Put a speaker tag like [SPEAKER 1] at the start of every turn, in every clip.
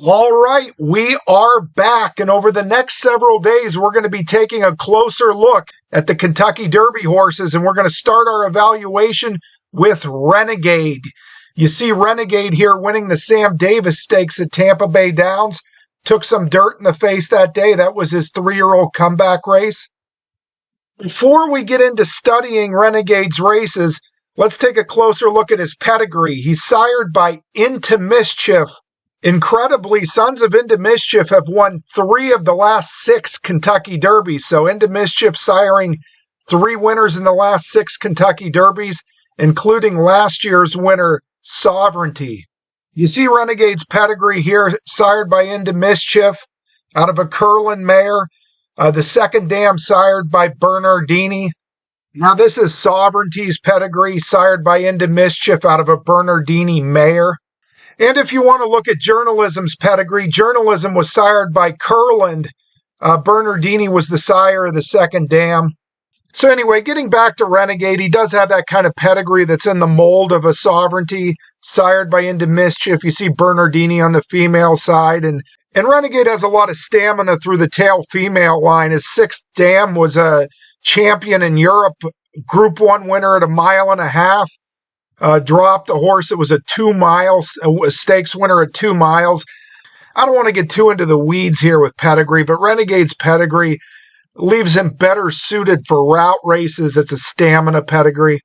[SPEAKER 1] All right, we are back, and over the next several days, we're going to be taking a closer look at the Kentucky Derby horses, and we're going to start our evaluation with Renegade. You see Renegade here winning the Sam Davis Stakes at Tampa Bay Downs. Took some dirt in the face that day. That was his 3-year-old comeback race. Before we get into studying Renegade's races, let's take a closer look at his pedigree. He's sired by Into Mischief. Incredibly, Sons of Into Mischief have won 3 of the last 6 Kentucky Derbies. So Into Mischief siring 3 winners in the last 6 Kentucky Derbies, including last year's winner, Sovereignty. You see Renegade's pedigree here, sired by Into Mischief out of a Curlin mare. The second dam sired by Bernardini. Now this is Sovereignty's pedigree, sired by Into Mischief out of a Bernardini mare. And if you want to look at Journalism's pedigree, Journalism was sired by Curland. Bernardini was the sire of the second dam. So anyway, getting back to Renegade, he does have that kind of pedigree that's in the mold of a Sovereignty, sired by Into Mischief. You see Bernardini on the female side, and Renegade has a lot of stamina through the tail female line. His 6th dam was a champion in Europe, Group 1 winner at a 1.5 miles. Dropped a horse that was a 2 miles, a stakes winner at 2 miles. I don't want to get too into the weeds here with pedigree, but Renegade's pedigree leaves him better suited for route races. It's a stamina pedigree.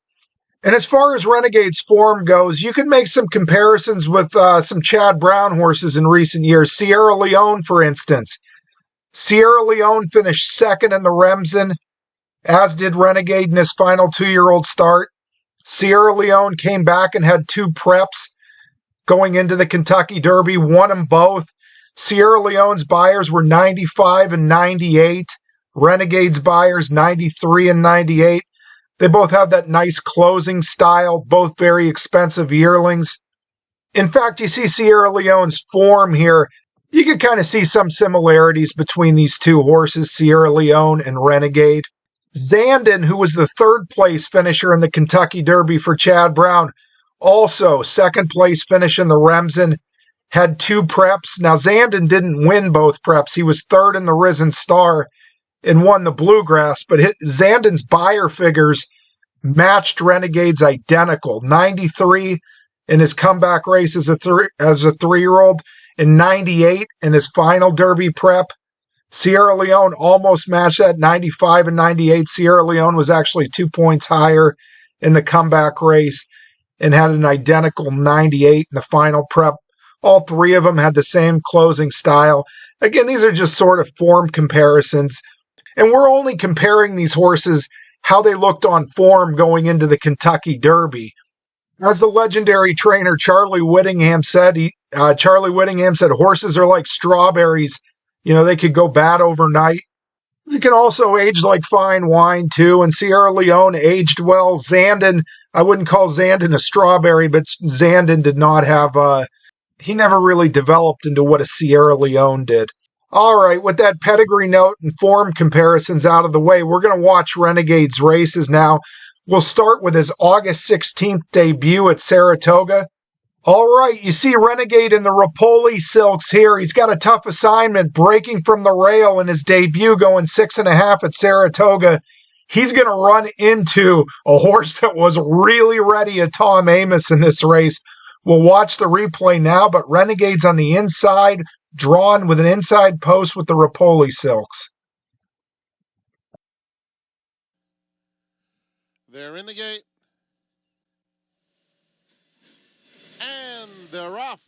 [SPEAKER 1] And as far as Renegade's form goes, you can make some comparisons with some Chad Brown horses in recent years. Sierra Leone, for instance. Sierra Leone finished 2nd in the Remsen, as did Renegade in his final 2-year-old start. Sierra Leone came back and had 2 preps going into the Kentucky Derby, won them both. Sierra Leone's buyers were 95 and 98. Renegade's buyers 93 and 98. They both have that nice closing style, both very expensive yearlings. In fact, you see Sierra Leone's form here. You can kind of see some similarities between these 2 horses, Sierra Leone and Renegade. Zandon, who was the 3rd place finisher in the Kentucky Derby for Chad Brown, also 2nd place finish in the Remsen, had 2 preps. Now, Zandon didn't win both preps. He was 3rd in the Risen Star and won the Bluegrass, but Zandon's buyer figures matched Renegade's identical. 93 in his comeback race as a 3-year-old, and 98 in his final Derby prep. Sierra Leone almost matched that, 95 and 98. Sierra Leone was actually 2 points higher in the comeback race and had an identical 98 in the final prep. All 3 of them had the same closing style. Again, these are just sort of form comparisons. And we're only comparing these horses how they looked on form going into the Kentucky Derby. As the legendary trainer Charlie Whittingham said, horses are like strawberries. You know, they could go bad overnight. They can also age like fine wine, too. And Sierra Leone aged well. Zandon, I wouldn't call Zandon a strawberry, but Zandon did not have, he never really developed into what a Sierra Leone did. All right, with that pedigree note and form comparisons out of the way, we're going to watch Renegade's races now. We'll start with his August 16th debut at Saratoga. All right, you see Renegade in the Rapoli silks here. He's got a tough assignment, breaking from the rail in his debut, going 6.5 at Saratoga. He's going to run into a horse that was really ready at Tom Amoss in this race. We'll watch the replay now, but Renegade's on the inside, drawn with an inside post with the Rapoli silks.
[SPEAKER 2] They're in the gate. And they're off.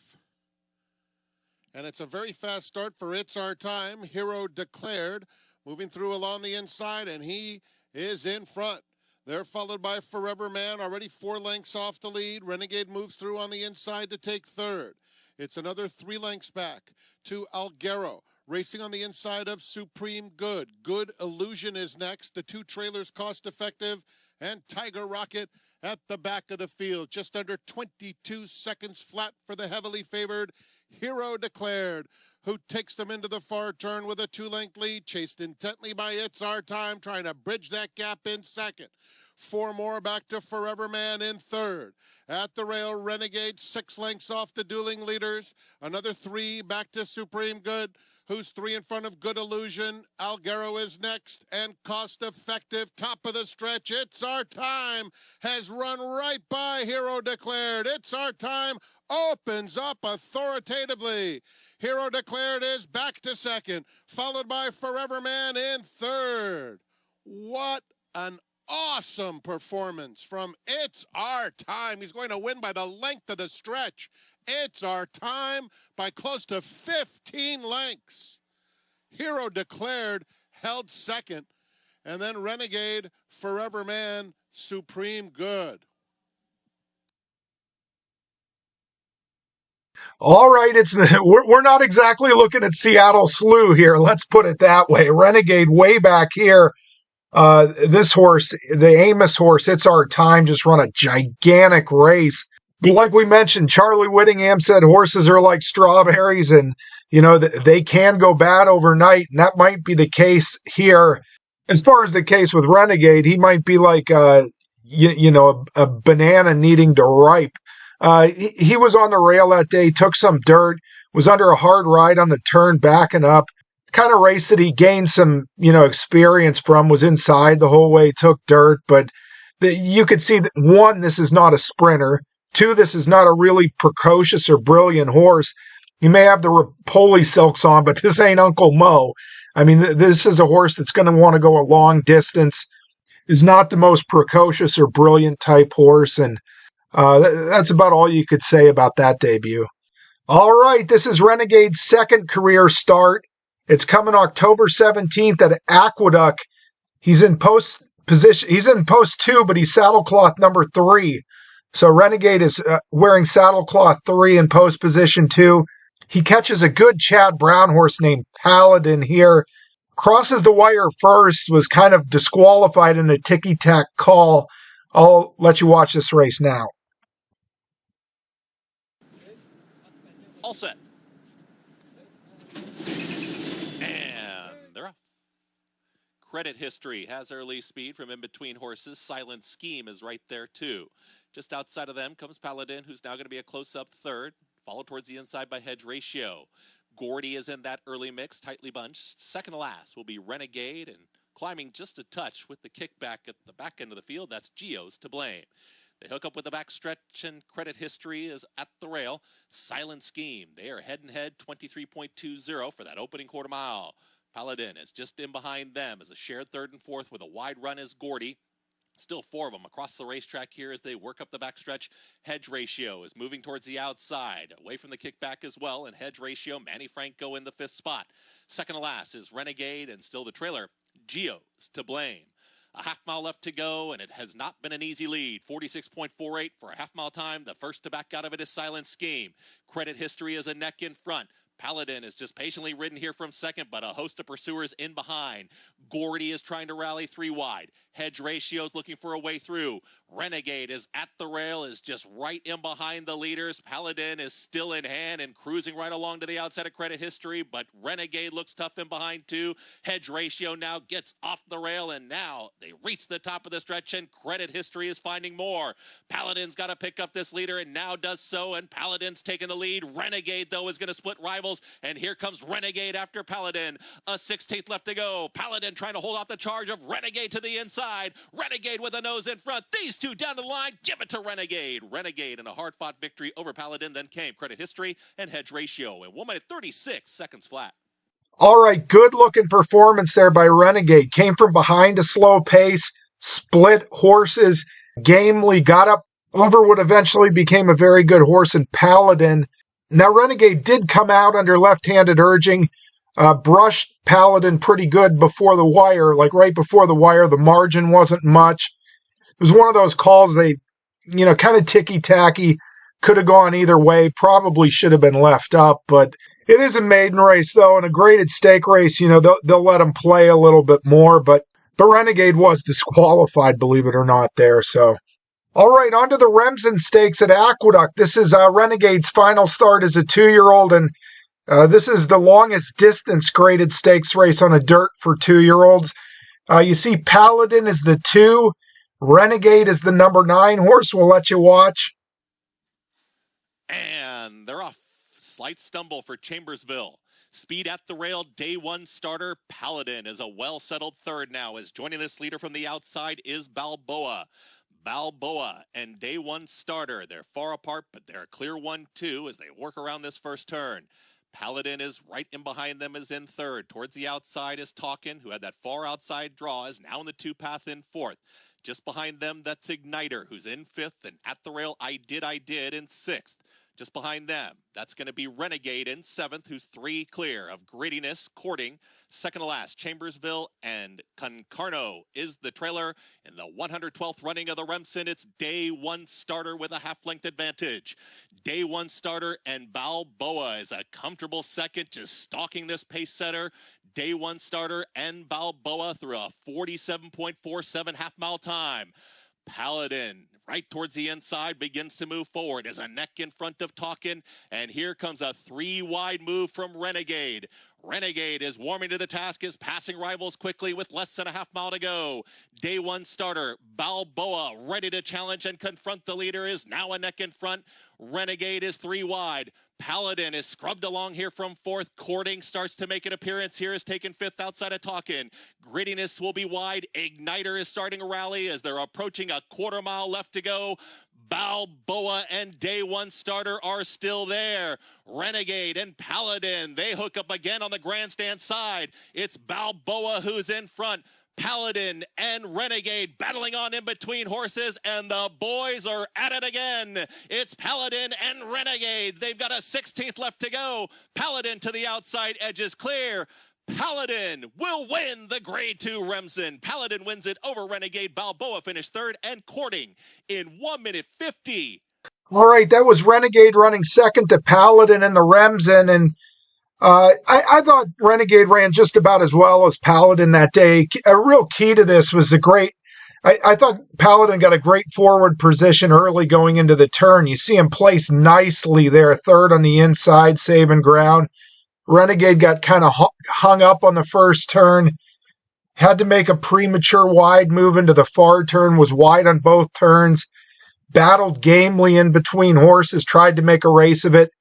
[SPEAKER 2] And it's a very fast start for It's Our Time. Hero Declared, moving through along the inside, and he is in front. They're followed by Forever Man, already 4 lengths off the lead. Renegade moves through on the inside to take 3rd. It's another 3 lengths back to Alghero. Racing on the inside of Supreme Good. Good Illusion is next. The 2 trailers Cost Effective and Tiger Rocket at the back of the field. Just under 22 seconds flat for the heavily favored Hero Declared, who takes them into the far turn with a 2-length lead, chased intently by It's Our Time, trying to bridge that gap in second. 4 more back to Forever Man in third. At the rail, Renegade 6 lengths off the dueling leaders. Another 3 back to Supreme Good, who's 3 in front of Good Illusion. Algaro is next, and Cost Effective, top of the stretch. It's Our Time has run right by Hero Declared. It's Our Time opens up authoritatively. Hero Declared is back to second, followed by Forever Man in third. What an awesome performance from It's Our Time. He's going to win by the length of the stretch. It's Our Time by close to 15 lengths. Hero Declared held second, and then Renegade, Forever Man, Supreme Good.
[SPEAKER 1] All right, we're not exactly looking at Seattle Slew here. Let's put it that way. Renegade way back here. This horse, the Amos horse, It's Our Time, just run a gigantic race. Like we mentioned, Charlie Whittingham said horses are like strawberries, and they can go bad overnight, and that might be the case here. As far as the case with Renegade, he might be like a banana needing to ripe. He was on the rail that day, took some dirt, was under a hard ride on the turn, backing up. Kind of race that he gained some, experience from, was inside the whole way, took dirt, but you could see that, 1, this is not a sprinter. 2, this is not a really precocious or brilliant horse. You may have the Rapoli silks on, but this ain't Uncle Mo. I mean, this is a horse that's going to want to go a long distance, is not the most precocious or brilliant type horse, and that's about all you could say about that debut. All right, this is Renegade's second career start. It's coming October 17th at Aqueduct. He's in post position. He's in post 2, but he's saddlecloth number 3. So Renegade is wearing saddlecloth 3 in post position 2. He catches a good Chad Brown horse named Paladin here. Crosses the wire first, was kind of disqualified in a ticky-tack call. I'll let you watch this race now.
[SPEAKER 3] All set. And they're off. Credit History has early speed from in between horses. Silent Scheme is right there too. Just outside of them comes Paladin, who's now going to be a close-up third, followed towards the inside by Hedge Ratio. Gordy is in that early mix, tightly bunched. Second to last will be Renegade, and climbing just a touch with the kickback at the back end of the field, that's Geo's To Blame. They hook up with the back stretch, and Credit History is at the rail. Silent Scheme, they are head-and-head, 23.20 for that opening quarter mile. Paladin is just in behind them as a shared third and fourth with a wide run is Gordy. Still 4 of them across the racetrack here as they work up the backstretch. Hedge Ratio is moving towards the outside, away from the kickback as well, and Hedge Ratio, Manny Franco in the 5th spot. Second to last is Renegade, and still the trailer, Geo's To Blame. A half mile left to go, and it has not been an easy lead. 46.48 for a half mile time. The first to back out of it is Silent Scheme. Credit History is a neck in front. Paladin is just patiently ridden here from second, but a host of pursuers in behind. Gordy is trying to rally 3 wide. Hedge Ratio is looking for a way through. Renegade is at the rail, is just right in behind the leaders. Paladin is still in hand and cruising right along to the outside of Credit History, but Renegade looks tough in behind too. Hedge Ratio now gets off the rail, and now they reach the top of the stretch, and Credit History is finding more. Paladin's got to pick up this leader, and now does so, and Paladin's taking the lead. Renegade, though, is going to split rivals, and here comes Renegade after Paladin. A 16th left to go. Paladin trying to hold off the charge of Renegade to the inside. Renegade with a nose in front. These two down the line. Give it to Renegade. Renegade in a hard-fought victory over Paladin. Then came Credit History and Hedge Ratio in 1 minute 36 seconds flat.
[SPEAKER 1] All right, good-looking performance there by Renegade. Came from behind a slow pace, split horses, gamely got up over what eventually became a very good horse in Paladin. Now, Renegade did come out under left-handed urging, brushed Paladin pretty good before the wire, like right before the wire. The margin wasn't much. It was one of those calls they, kind of ticky-tacky, could have gone either way, probably should have been left up, but it is a maiden race, though, and a graded stake race, they'll let them play a little bit more, but Renegade was disqualified, believe it or not, there, so. All right, on to the Remsen Stakes at Aqueduct. This is Renegade's final start as a 2-year-old, and this is the longest distance graded stakes race on a dirt for 2-year-olds. You see Paladin is the 2. Renegade is the number 9 horse. We'll let you watch.
[SPEAKER 3] And they're off. Slight stumble for Chambersville. Speed at the rail, day 1 starter. Paladin is a well-settled third now, as joining this leader from the outside is Balboa. Balboa and day 1 starter. They're far apart, but they're a clear 1-2 as they work around this first turn. Paladin is right in behind them, is in third. Towards the outside is Talkin, who had that far outside draw, is now in the 2 path in fourth. Just behind them, that's Igniter, who's in 5th, and at the rail, I did in 6th. Just behind them, that's going to be Renegade in 7th, who's 3 clear of Grittiness, Courting. Second to last, Chambersville and Concarno is the trailer. In the 112th running of the Remsen, it's day 1 starter with a half-length advantage. Day 1 starter and Balboa is a comfortable second, just stalking this pace setter. Day 1 starter and Balboa through a 47.47 half-mile time. Paladin, right towards the inside, begins to move forward as a neck in front of Talkin, and here comes a 3-wide move from Renegade. Renegade is warming to the task, is passing rivals quickly with less than a half-mile to go. Day 1 starter, Balboa, ready to challenge and confront the leader, is now a neck in front. Renegade is 3 wide. Paladin is scrubbed along here from 4th. Courting starts to make an appearance here, is taken 5th outside of Talkin. Grittiness will be wide. Igniter is starting a rally as they're approaching a quarter mile left to go. Balboa and day 1 starter are still there. Renegade and Paladin, they hook up again on the grandstand side. It's Balboa who's in front. Paladin and Renegade battling on in between horses, and the boys are at it again. It's Paladin and Renegade. They've got a 16th left to go. Paladin to the outside edge is clear. Paladin will win the Grade 2 Remsen. Paladin wins it over Renegade. Balboa finished 3rd, and Courting in 1:50.
[SPEAKER 1] All right, that was Renegade running 2nd to Paladin in the Remsen, and I thought Renegade ran just about as well as Paladin that day. A real key to this was I thought Paladin got a great forward position early going into the turn. You see him place nicely there, 3rd on the inside, saving ground. Renegade got kind of hung up on the first turn, had to make a premature wide move into the far turn, was wide on both turns, battled gamely in between horses, tried to make a race of it.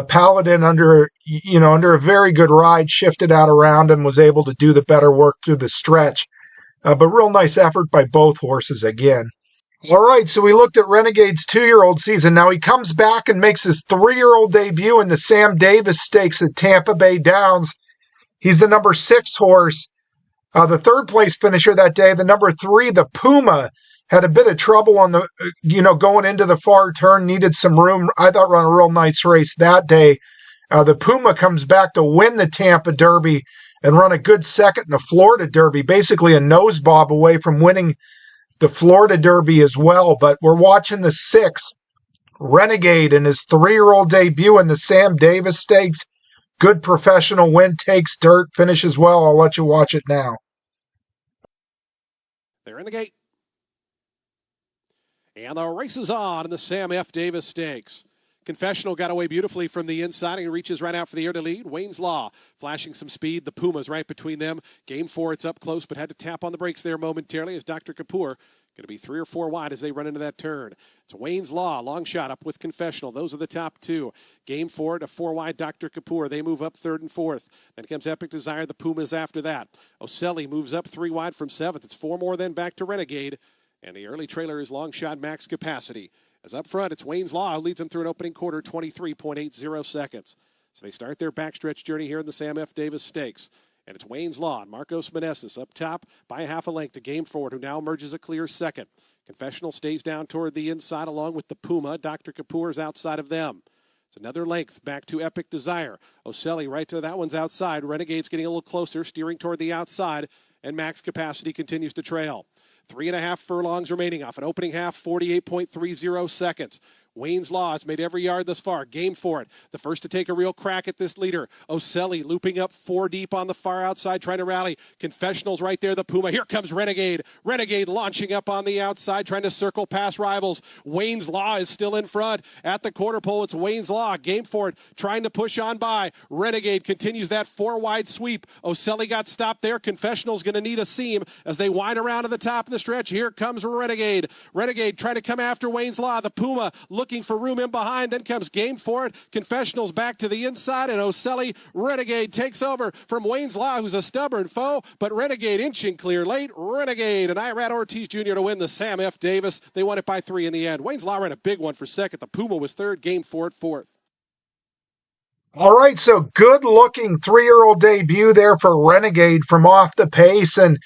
[SPEAKER 1] Paladin, under a very good ride, shifted out around him, was able to do the better work through the stretch. But real nice effort by both horses again. All right, so we looked at Renegade's 2-year-old season. Now he comes back and makes his 3-year-old debut in the Sam Davis Stakes at Tampa Bay Downs. He's the number 6 horse. The 3rd place finisher that day, the number 3, the Puma, had a bit of trouble on the, going into the far turn, needed some room. I thought ran a real nice race that day. The Puma comes back to win the Tampa Derby and run a good second in the Florida Derby, basically a nose bob away from winning the Florida Derby as well. But we're watching the 6, Renegade, in his 3-year-old debut in the Sam Davis Stakes. Good professional win, takes dirt, finishes well. I'll let you watch it now.
[SPEAKER 4] They're in the gate. And the race is on in the Sam F. Davis Stakes. Confessional got away beautifully from the inside, and he reaches right out for the air to lead. Wayne's Law flashing some speed. The Pumas right between them. Game 4, it's up close, but had to tap on the brakes there momentarily as Dr. Kapoor going to be 3 or 4 wide as they run into that turn. It's Wayne's Law, long shot up with Confessional. Those are the top 2. Game 4 to 4 wide, Dr. Kapoor. They move up 3rd and 4th. Then comes Epic Desire, the Pumas after that. Oselli moves up 3 wide from 7th. It's 4 more then back to Renegade. And the early trailer is long shot Max Capacity. As up front, it's Wayne's Law who leads them through an opening quarter, 23.80 seconds. So they start their backstretch journey here in the Sam F. Davis Stakes. And it's Wayne's Law and Marcos Meneses up top by a half a length to Game Forward, who now emerges a clear second. Confessional stays down toward the inside along with the Puma. Dr. Kapoor is outside of them. It's another length back to Epic Desire. Oselli right to that one's outside. Renegade's getting a little closer, steering toward the outside. And Max Capacity continues to trail. 3.5 furlongs remaining off an opening half, 48.30 seconds. Wayne's Law has made every yard thus far. Game for it. The first to take a real crack at this leader. Ocelli looping up 4 deep on the far outside, trying to rally. Confessional's right there, the Puma. Here comes Renegade. Renegade launching up on the outside, trying to circle past rivals. Wayne's Law is still in front. At the quarter pole, it's Wayne's Law. Game for it, trying to push on by. Renegade continues that 4-wide sweep. Ocelli got stopped there. Confessional's going to need a seam as they wind around to the top of the stretch. Here comes Renegade. Renegade trying to come after Wayne's Law. The Puma looking for room in behind. Then comes Game for it. Confessional's back to the inside, and Ocelli. Renegade takes over from Wayne's Law, who's a stubborn foe, but Renegade inching clear late. Renegade and Irad Ortiz Jr. to win the Sam F. Davis. They won it by 3 in the end. Wayne's Law ran a big one for second. The Puma was third. Game for it fourth.
[SPEAKER 1] All right, so good-looking 3-year-old debut there for Renegade from off the pace, and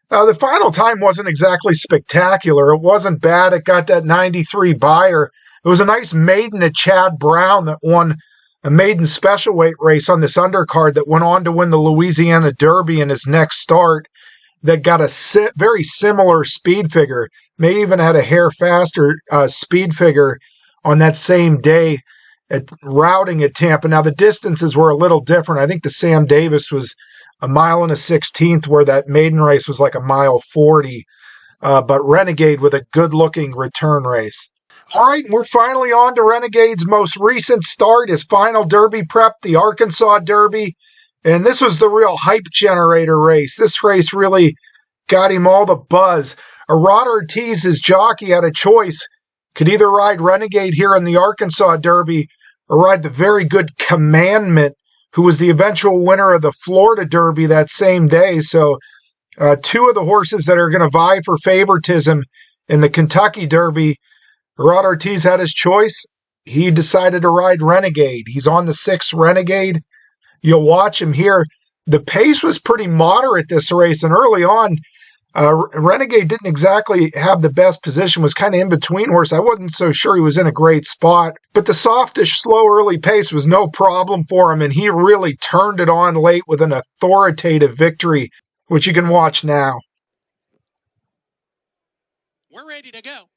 [SPEAKER 1] the final time wasn't exactly spectacular. It wasn't bad. It got that 93 buyer. It was a nice maiden at Chad Brown that won a maiden special weight race on this undercard that went on to win the Louisiana Derby in his next start, that got a very similar speed figure, may even had a hair faster speed figure on that same day at routing at Tampa. Now, the distances were a little different. I think the Sam Davis was a 1.16 miles, where that maiden race was like 1.40 miles, but Renegade with a good-looking return race. All right, we're finally on to Renegade's most recent start, his final Derby prep, the Arkansas Derby, and this was the real hype generator race. This race really got him all the buzz. Irad Ortiz, his jockey, had a choice. Could either ride Renegade here in the Arkansas Derby or ride the very good Commandment, who was the eventual winner of the Florida Derby that same day. So 2 of the horses that are going to vie for favoritism in the Kentucky Derby, Irad Ortiz had his choice. He decided to ride Renegade. He's on the 6th Renegade. You'll watch him here. The pace was pretty moderate this race, and early on, Renegade didn't exactly have the best position, was kind of in between horse. I wasn't so sure he was in a great spot, but the softish, slow early pace was no problem for him, and he really turned it on late with an authoritative victory, which you can watch now.
[SPEAKER 5] We're ready to go.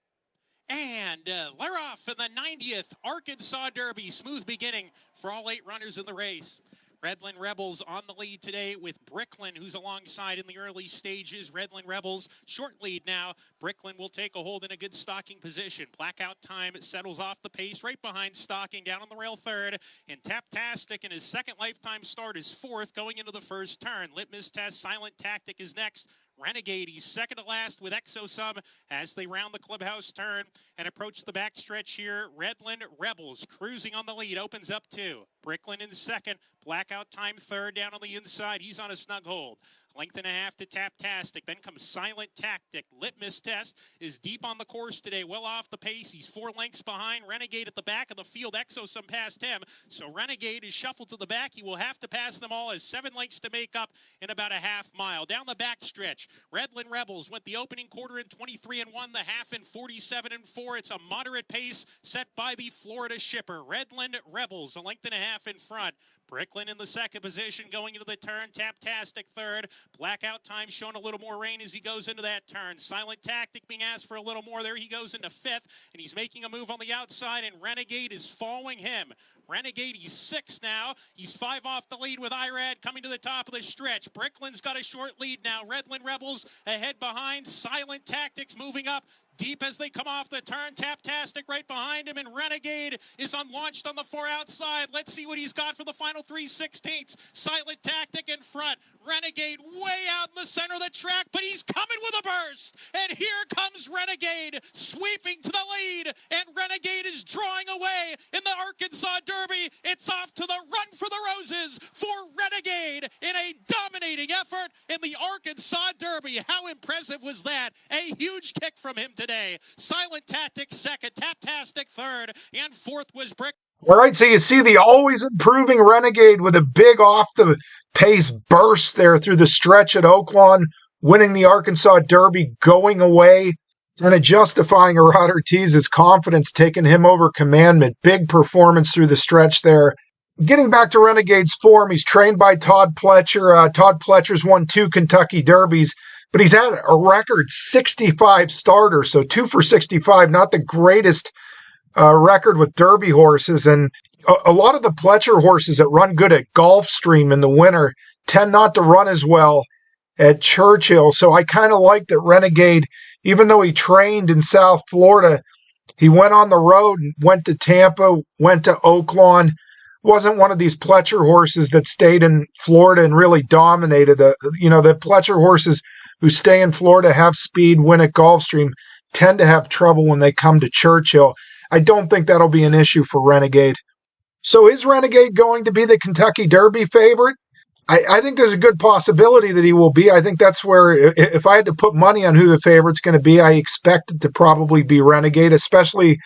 [SPEAKER 5] And they're off in the 90th Arkansas Derby. Smooth beginning for all 8 runners in the race. Redland Rebels on the lead today with Bricklin, who's alongside in the early stages. Redland Rebels, short lead now. Bricklin will take a hold in a good stalking position. Blackout Time settles off the pace right behind Stalking, down on the rail 3rd. And Taptastic in his second lifetime start is 4th going into the first turn. Litmus Test, Silent Tactic is next. Renegade, he's second to last with Exosum as they round the clubhouse turn and approach the backstretch here. Redland Rebels cruising on the lead, opens up 2. Bricklin in second, Blackout Time 3rd down on the inside. He's on a snug hold. Length and a half to Taptastic. Then comes Silent Tactic. Litmus Test is deep on the course today, well off the pace. He's 4 lengths behind. Renegade at the back of the field. Exosum past him. So Renegade is shuffled to the back. He will have to pass them all as 7 lengths to make up in about a half mile. Down the back stretch, Redland Rebels went the opening quarter in 23-1, the half in 47-4. It's a moderate pace set by the Florida shipper. Redland Rebels, a length and a half in front. Bricklin in the second position going into the turn. Taptastic 3rd. Blackout Time showing a little more rain as he goes into that turn. Silent Tactic being asked for a little more there. He goes into 5th, and he's making a move on the outside, and Renegade is following him. Renegade, he's 6 now. He's 5 off the lead with Irad coming to the top of the stretch. Bricklin's got a short lead now. Redland Rebels ahead behind. Silent Tactics moving up deep as they come off the turn. Taptastic right behind him, and Renegade is unlaunched on the far outside. Let's see what he's got for the final 3/16. Silent Tactic in front. Renegade way out in the center of the track, but he's coming with a burst. And here comes Renegade sweeping to the lead, and Renegade is drawing away in the Arkansas Derby. It's off to the run for the roses for Renegade in a dominating effort in the Arkansas Derby. How impressive was that? A huge kick from him today. Silent Tactic second, Taptastic 3rd, and 4th was Brick.
[SPEAKER 1] All right, so you see the always improving Renegade with a big off-the-pace burst there through the stretch at Oaklawn, winning the Arkansas Derby, going away, and justifying Irad Ortiz's confidence, taking him over Commandment. Big performance through the stretch there. Getting back to Renegade's form, he's trained by Todd Pletcher. Todd Pletcher's won 2 Kentucky Derbies, but he's had a record 65 starters, so 2 for 65, not the greatest record with Derby horses, and a lot of the Pletcher horses that run good at Gulfstream in the winter tend not to run as well at Churchill. So I kind of like that Renegade, even though he trained in South Florida, he went on the road and went to Tampa, went to Oaklawn. Wasn't one of these Pletcher horses that stayed in Florida and really dominated. The Pletcher horses who stay in Florida, have speed, win at Gulfstream, tend to have trouble when they come to Churchill. I don't think that'll be an issue for Renegade. So is Renegade going to be the Kentucky Derby favorite? I think there's a good possibility that he will be. I think that's where, if I had to put money on who the favorite's going to be, I expect it to probably be Renegade, especially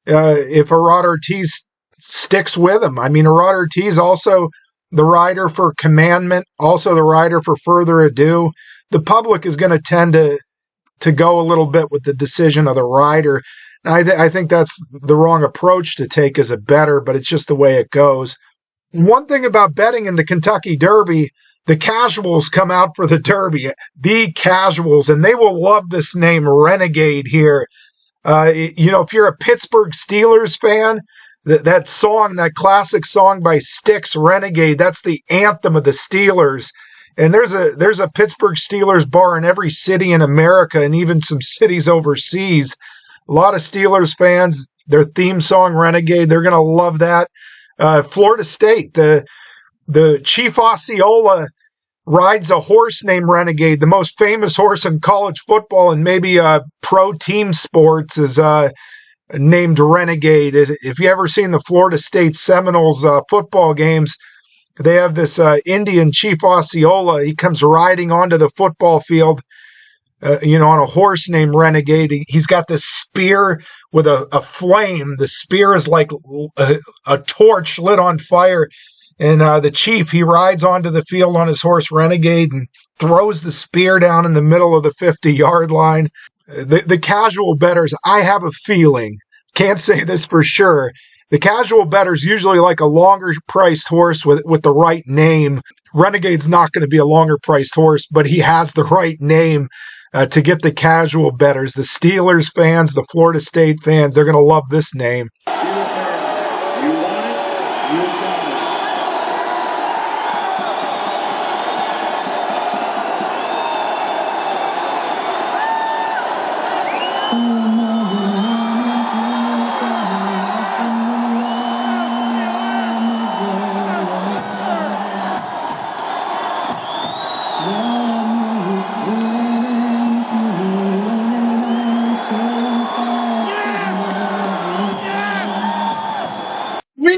[SPEAKER 1] if Arad Ortiz sticks with him. I mean, Arad Ortiz also the rider for Commandment, also the rider for Further Ado. The public is going to tend to go a little bit with the decision of the rider. I think that's the wrong approach to take as a bettor, but it's just the way it goes. One thing about betting in the Kentucky Derby, the casuals come out for the Derby, the casuals, and they will love this name Renegade here. If you're a Pittsburgh Steelers fan, that song, that classic song by Styx, Renegade, that's the anthem of the Steelers. And there's a Pittsburgh Steelers bar in every city in America and even some cities overseas. A lot of Steelers fans, their theme song, Renegade, they're going to love that. Florida State, the Chief Osceola rides a horse named Renegade. The most famous horse in college football and maybe pro team sports is named Renegade. If you ever seen the Florida State Seminoles football games, they have this Indian Chief Osceola. He comes riding onto the football field, on a horse named Renegade. He's got this spear with a flame. The spear is like a torch lit on fire. And the chief, he rides onto the field on his horse Renegade and throws the spear down in the middle of the 50-yard line. The casual bettors, I have a feeling, can't say this for sure, the casual bettors usually like a longer priced horse with the right name. Renegade's not going to be a longer priced horse, but he has the right name to get the casual bettors. The Steelers fans, the Florida State fans, they're going to love this name.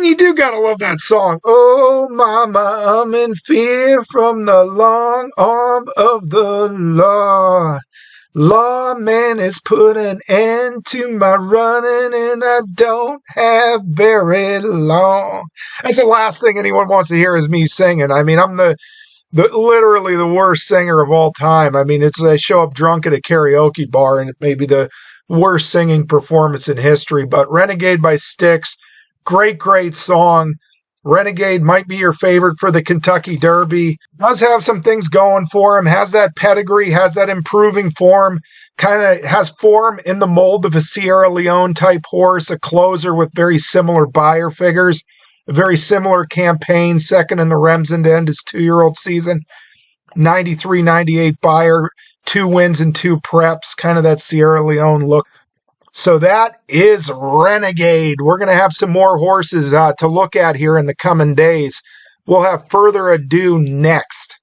[SPEAKER 1] You do gotta love that song. Oh, mama, I'm in fear from the long arm of the law. Lawman has put an end to my running, and I don't have very long. That's the last thing anyone wants to hear is me singing. I mean, I'm the literally the worst singer of all time. I mean, I show up drunk at a karaoke bar, and it may be the worst singing performance in history. But Renegade by Styx. Great song. Renegade might be your favorite for the Kentucky Derby. Does have some things going for him. Has that pedigree, has that improving form. Kind of has form in the mold of a Sierra Leone type horse, a closer with very similar buyer figures. A very similar campaign, second in the Remsen to end his 2-year-old season. 93-98 buyer, 2 wins and 2 preps. Kind of that Sierra Leone look. So that is Renegade. We're going to have some more horses to look at here in the coming days. We'll have Further Ado next.